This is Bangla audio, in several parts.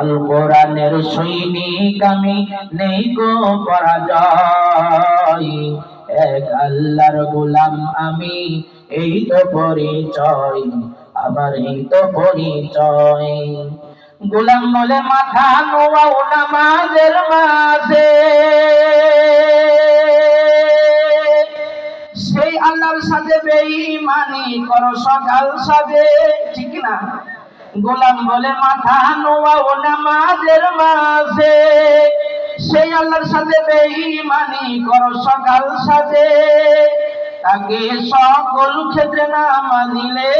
আল কোরআনের সৈনিক আমি, নেই গো পরাজয়। এক আল্লাহর গোলাম আমি, এই তো পরিচয়, আমার এই তো পরিচয়। গোলাম বলে মাথা নোয়াও নামাজের মাঝে, সেই আল্লাহর সাথে বেঈমানি করো সকাল সাজে। ঠিক না? গোলাম বলে মাথা নোয়াও নামাজের মাঝে, সেই আল্লাহর সাথে বেঈমানি করো সকাল সাজে। তাকে সকল ক্ষেত্রে না মানিলে,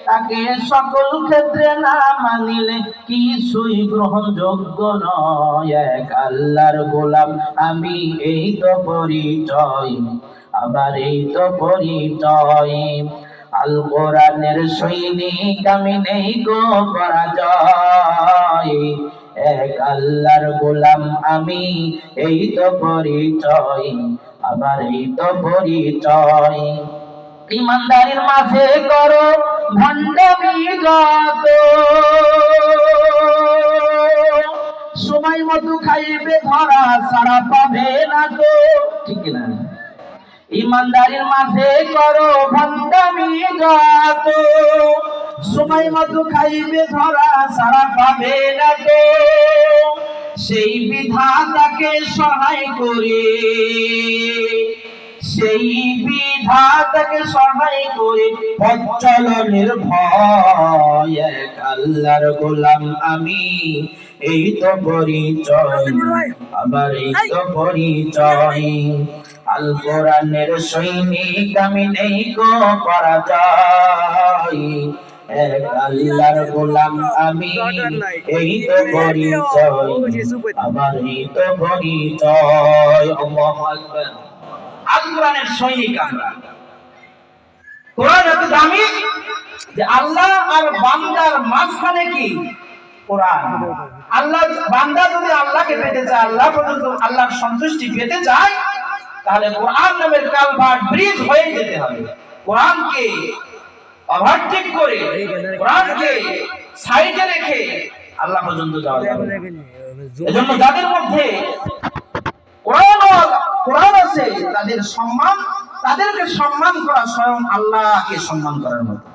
তাকে সকল ক্ষেত্রে না মানিলে কিছুই গ্রহণযোগ্য নয়। এক আল্লাহর গোলাম আমি, এই তো পরিচয়, আমার এই তো পরিচয়। আল কোরআনের সৈনিক আমি, নেই গো পরাজয়। এক আল্লাহর গোলাম আমি, এই তো পরিচয়, আমার এই তো পরিচয়। ইমানদারির মাঝে করো ভণ্ডামি যত, সময় মতো খাইবে ধরা ছাড়া পাবে না তো। ঠিক না? ইমানদারির মাঝে করো ভণ্ডামি যত, সময় মতো খাইবে ধরা ছাড়া পাবে না তো। সেই বিধাতাকে সহায় করে, সেই বিধাতাকে সহায় করে পথ চলনের ভয়। এক আল্লাহর গোলাম আমি, এই তো পরিচয়, আমার এই তো পরিচয়। আল কোরআনের সৈনিক আমি, নেই গো পরাজয়। এক আল্লাহর গোলাম আমি, এই তো পরিচয়, আমার এই তো পরিচয়। আল্লাহু আকবার। আল কোরআনের সৈনিক আমরা। কোরআন এত দামি যে আল্লাহ আর বান্দার মাঝখানে কি? কোরআন। আল্লাহ বান্দা যদি আল্লাহকে পেতে চায়, আল্লাহ পর্যন্ত আল্লাহর সন্তুষ্টি পেতে চায়, তাহলে কোরআন নামের কালভার্ট ব্রিজ হয়ে যেতে হবে। কোরআনকে ওভারটেক করে, কোরআনকে সাইডে রেখে আল্লাহ পর্যন্ত যাওয়া যাবে না। এজন্য যাদের মধ্যে কোরআন আছে, তাদের সম্মান, তাদেরকে সম্মান করা স্বয়ং আল্লাহকে সম্মান করার মতো।